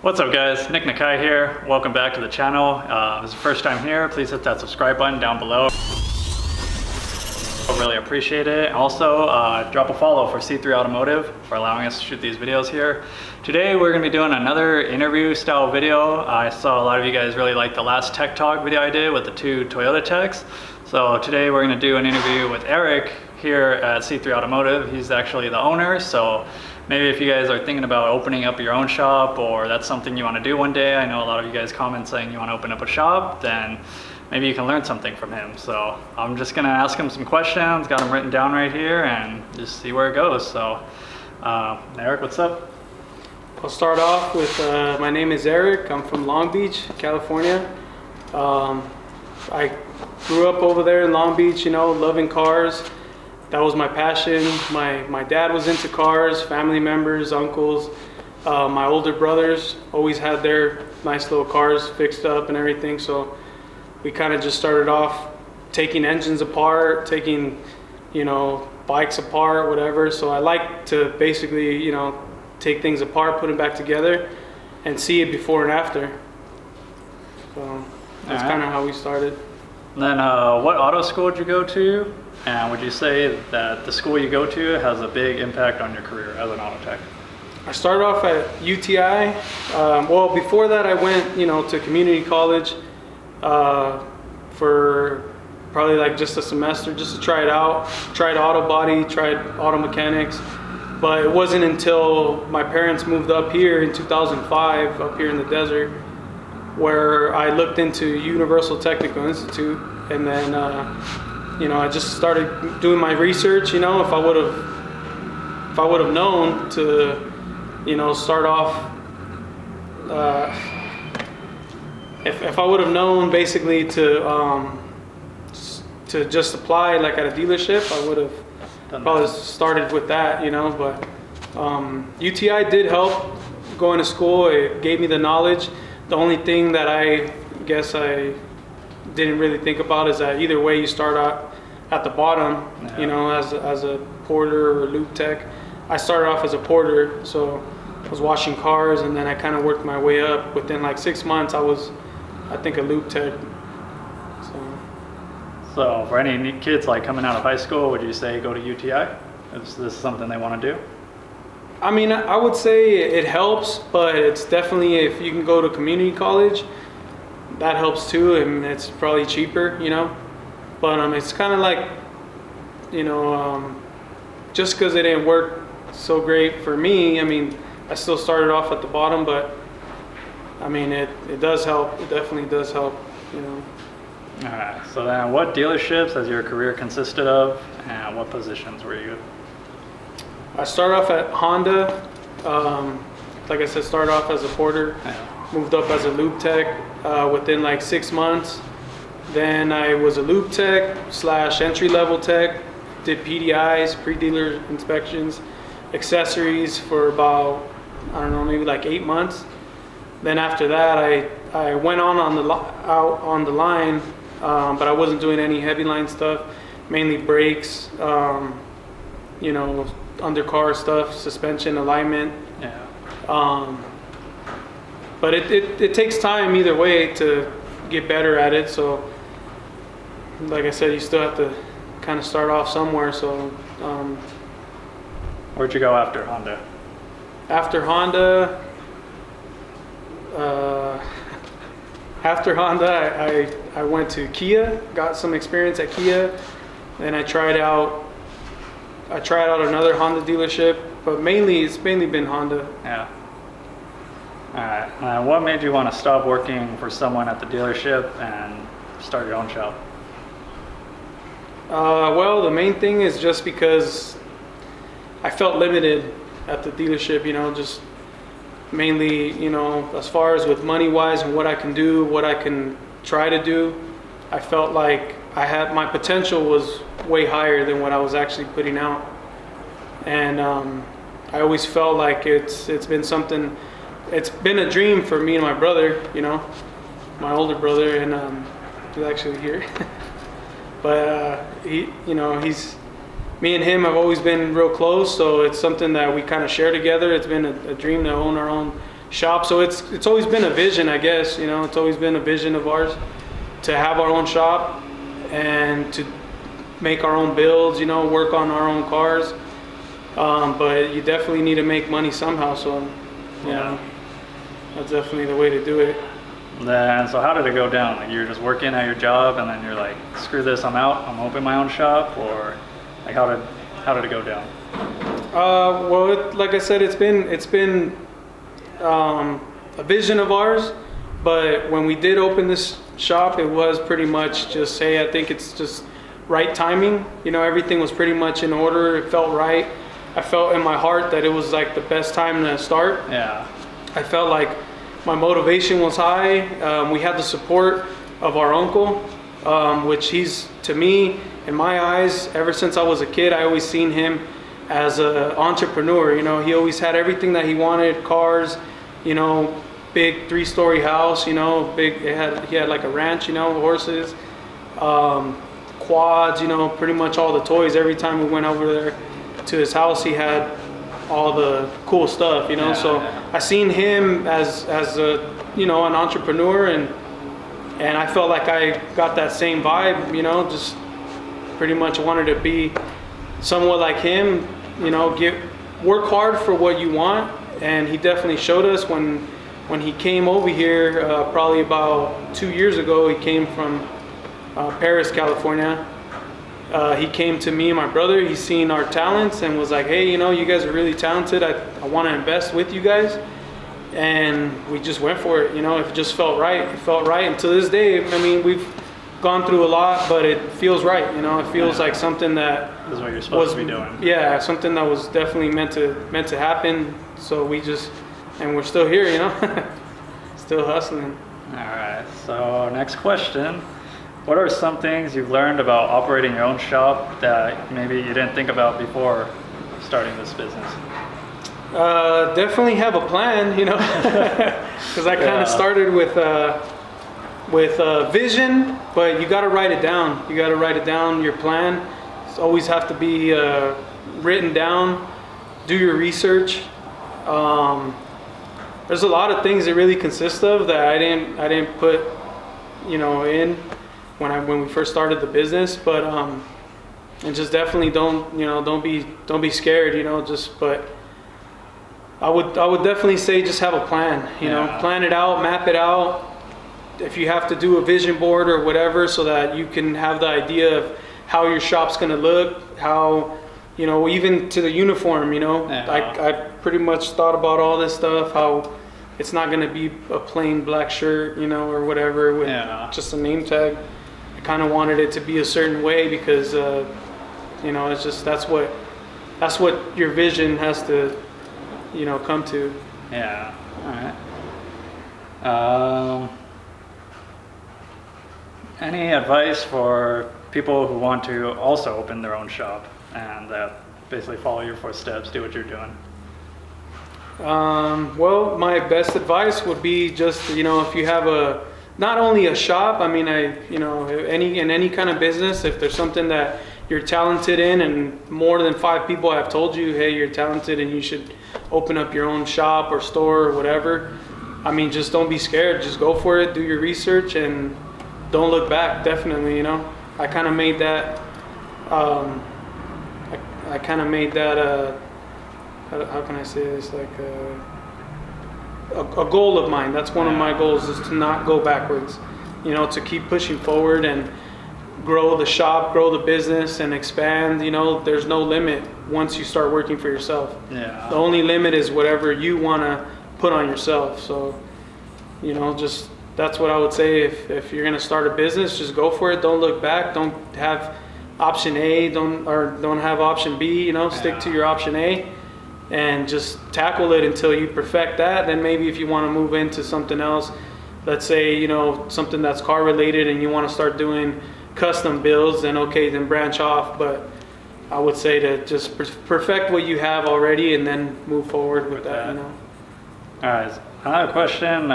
What's up guys, Nick Nakai here. Welcome back to the channel. If it's the first time here, please hit that subscribe button down below. I really appreciate it. Also, drop a follow for C3 Automotive for allowing us to shoot these videos here. Today we're going to be doing another interview style video. I saw a lot of you guys really liked the last tech talk video I did with the two Toyota techs. So today we're going to do an interview with Eric here at C3 Automotive. He's actually the owner, so maybe if you guys are thinking about opening up your own shop or that's something you want to do one day, I know a lot of you guys comment saying you want to open up a shop, then maybe you can learn something from him. So I'm just gonna ask him some questions, got them written down right here, and just see where it goes. So Eric, what's up? I'll start off with, my name is Eric. I'm from Long Beach, California. I grew up over there in Long Beach, you know, loving cars. That was my passion. My dad was into cars, family members, uncles. My older brothers always had their nice little cars fixed up and everything. So we kind of just started off taking engines apart, taking, you know, bikes apart, whatever. So I like to basically, you know, take things apart, put them back together, and see it before and after. So that's kind of how we started. Then what auto school did you go to? And would you say that the school you go to has a big impact on your career as an auto tech? I started off at UTI. Well, before that I went, you know, to community college for probably like just a semester, just to try it out. Tried auto body, tried auto mechanics. But it wasn't until my parents moved up here in 2005, up here in the desert, where I looked into Universal Technical Institute, and then you know, I just started doing my research. You know, if I would have known to, you know, start off, if I would have known basically to just apply like at a dealership, I would have probably started with that, you know. But UTI did help going to school. It gave me the knowledge. The only thing that I guess I didn't really think about is that either way you start out at the bottom, yeah. You know, as a porter or loop tech. I started off as a porter, so I was washing cars, and then I kind of worked my way up. Within like 6 months, I was, I think, a loop tech. So for any kids like coming out of high school, would you say go to UTI? Is this something they want to do? I mean, I would say it helps, but it's definitely, if you can go to community college, that helps too, and it's probably cheaper, you know. But it's kind of like, you know, just because it didn't work so great for me, I mean, I still started off at the bottom, but I mean, it does help. It definitely does help, you know. All right, so then what dealerships has your career consisted of, and what positions were you? I started off at Honda. Like I said, started off as a porter, yeah. Moved up as a loop tech within like 6 months. Then I was a loop tech / entry-level tech, did PDIs, pre-dealer inspections, accessories for about, I don't know, maybe like 8 months. Then after that, I went out on the line, but I wasn't doing any heavy line stuff, mainly brakes, you know, undercar stuff, suspension, alignment. Yeah. But it takes time either way to get better at it. So, like I said, you still have to kind of start off somewhere. So, where'd you go after Honda? After Honda, I went to Kia, got some experience at Kia. Then I tried out another Honda dealership, but it's mainly been Honda. Yeah. All right. What made you want to stop working for someone at the dealership and start your own shop? Well, the main thing is just because I felt limited at the dealership, you know, just mainly, you know, as far as with money wise and what I can do, what I can try to do. I felt like my potential was way higher than what I was actually putting out. And I always felt like it's been a dream for me and my brother, you know, my older brother, and he's actually here. But me and him have always been real close, so it's something that we kind of share together. It's been a dream to own our own shop. So it's always been a vision, I guess. You know, it's always been a vision of ours to have our own shop and to make our own builds. You know, work on our own cars. But you definitely need to make money somehow. So, yeah, that's definitely the way to do it. Then, so how did it go down? Like, you were just working at your job, and then you're like, screw this, I'm out. I'm opening my own shop, or like how did it go down? Well, like I said, it's been a vision of ours. But when we did open this shop, it was pretty much just, hey, I think it's just right timing. You know, everything was pretty much in order. It felt right. I felt in my heart that it was like the best time to start. Yeah. I felt like my motivation was high. We had the support of our uncle, which he's, to me, in my eyes, ever since I was a kid, I always seen him as an entrepreneur. You know, he always had everything that he wanted, cars, you know, big 3-story house, you know, he had like a ranch, you know, horses, quads, you know, pretty much all the toys. Every time we went over there to his house, he had all the cool stuff, you know. I seen him as a, you know, an entrepreneur, and I felt like I got that same vibe, you know, just pretty much wanted to be somewhat like him, you know, work hard for what you want. And he definitely showed us when he came over here, probably about 2 years ago. He came from Paris, California. He came to me and my brother. He's seen our talents and was like, hey, you know, you guys are really talented. I want to invest with you guys. And we just went for it. You know, it just felt right. It felt right. And to this day, I mean, we've gone through a lot, but it feels right. You know, it feels like something that This is what you're supposed to be doing. Yeah, something that was definitely meant to happen. So and we're still here, you know, still hustling. All right. So next question. What are some things you've learned about operating your own shop that maybe you didn't think about before starting this business? Definitely have a plan, you know, because I kind of started with vision, but you got to write it down. You got to write it down, your plan. It's always have to be written down. Do your research. There's a lot of things it really consists of that I didn't put, you know, in when we first started the business, but and just definitely don't be scared, you know, but I would definitely say just have a plan, you know, plan it out, map it out. If you have to do a vision board or whatever, so that you can have the idea of how your shop's going to look, how, you know, even to the uniform, you know, I pretty much thought about all this stuff, how it's not going to be a plain black shirt, you know, or whatever with just a name tag. I kind of wanted it to be a certain way because, you know, it's just, that's what your vision has to, you know, come to. Yeah. All right. Any advice for people who want to also open their own shop and basically follow your footsteps, do what you're doing? Well, my best advice would be just, you know, if you have not only a shop, I mean, you know, in any kind of business, if there's something that you're talented in and more than 5 people have told you, hey, you're talented and you should open up your own shop or store or whatever, I mean, just don't be scared. Just go for it, do your research, and don't look back, definitely, you know. I kind of made that, how can I say this, like a goal of mine. That's one of my goals, is to not go backwards, you know, to keep pushing forward and grow the shop, grow the business, and expand. You know, there's no limit once you start working for yourself. The only limit is whatever you want to put on yourself. So, you know, just, that's what I would say. If you're going to start a business, just go for it. Don't look back. Don't have option A, don't have option B, you know, stick to your option A and just tackle it until you perfect that. Then maybe if you want to move into something else, let's say, you know, something that's car related and you want to start doing custom builds, then okay, then branch off. But I would say to just perfect what you have already and then move forward with that, you know. All right, another question.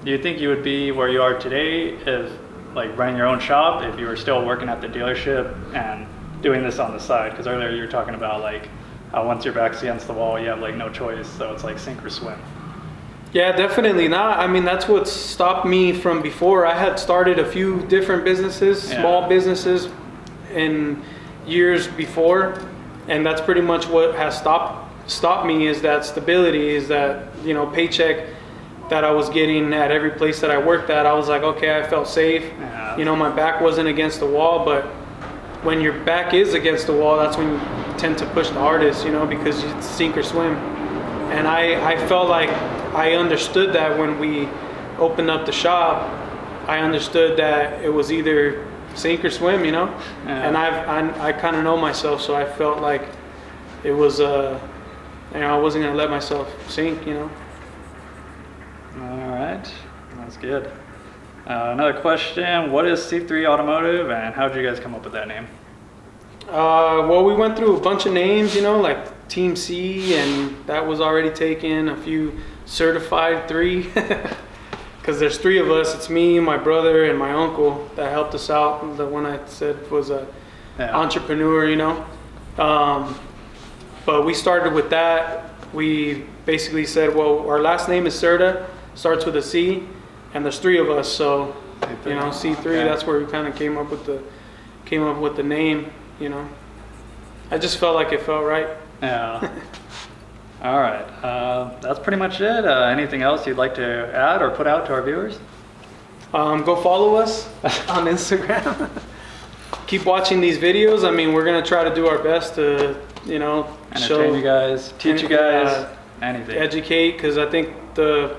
Do you think you would be where you are today if, like, running your own shop, if you were still working at the dealership and doing this on the side? Because earlier you were talking about, like, how once your back's against the wall, you have, like, no choice, so it's like sink or swim. Yeah, definitely not. I mean, that's what stopped me from before. I had started a few different businesses, small businesses in years before, and that's pretty much what has stopped me, is that stability, is that, you know, paycheck that I was getting at every place that I worked at. I was like, okay, I felt safe. You know, my back wasn't against the wall, but when your back is against the wall, that's when you tend to push the hardest, you know, because you sink or swim. And I felt like I understood that when we opened up the shop. I understood that it was either sink or swim, you know. And I kind of know myself, so I felt like it was, you know, I wasn't gonna let myself sink, you know. All right, that's good. Another question: what is C3 Automotive, and how did you guys come up with that name? Well, we went through a bunch of names, you know, like Team C, and that was already taken. A few certified 3, because there's 3 of us. It's me, my brother, and my uncle that helped us out. The one I said was a entrepreneur, you know. But we started with that. We basically said, well, our last name is Serta, starts with a C, and there's 3 of us, so you know, C3. That's where we kind of came up with the name. You know, I just felt like it felt right. Yeah. All right. That's pretty much it. Anything else you'd like to add or put out to our viewers? Go follow us on Instagram. Keep watching these videos. I mean, we're gonna try to do our best to, you know, entertain you guys, teach you guys, anything, educate. Because I think the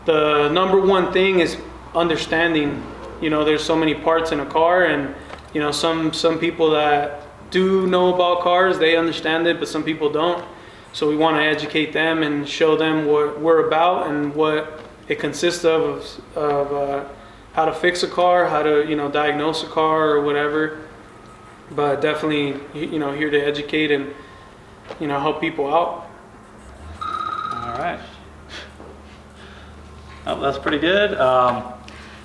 number one thing is understanding. You know, there's so many parts in a car, and you know, some people that do know about cars, they understand it, but some people don't. So we want to educate them and show them what we're about and what it consists of how to fix a car, how to, you know, diagnose a car or whatever. But definitely, you know, here to educate and, you know, help people out. All right. Oh, that's pretty good.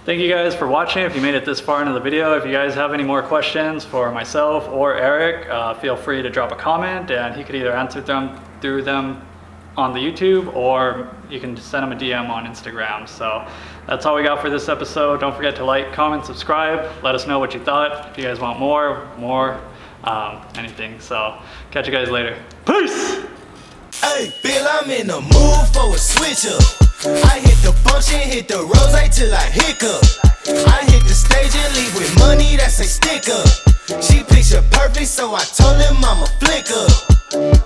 Thank you guys for watching. If you made it this far into the video, if you guys have any more questions for myself or Eric, feel free to drop a comment, and he could either answer them through them on the YouTube, or you can send him a DM on Instagram. So that's all we got for this episode. Don't forget to like, comment, subscribe. Let us know what you thought. If you guys want more, anything. So catch you guys later. Peace! Hey, Bill, I'm in the mood for a switch up. I hit the function, hit the rose till I hiccup. I hit the stage and leave with money that's a stick up. She picture perfect, so I told him I'm a flick up.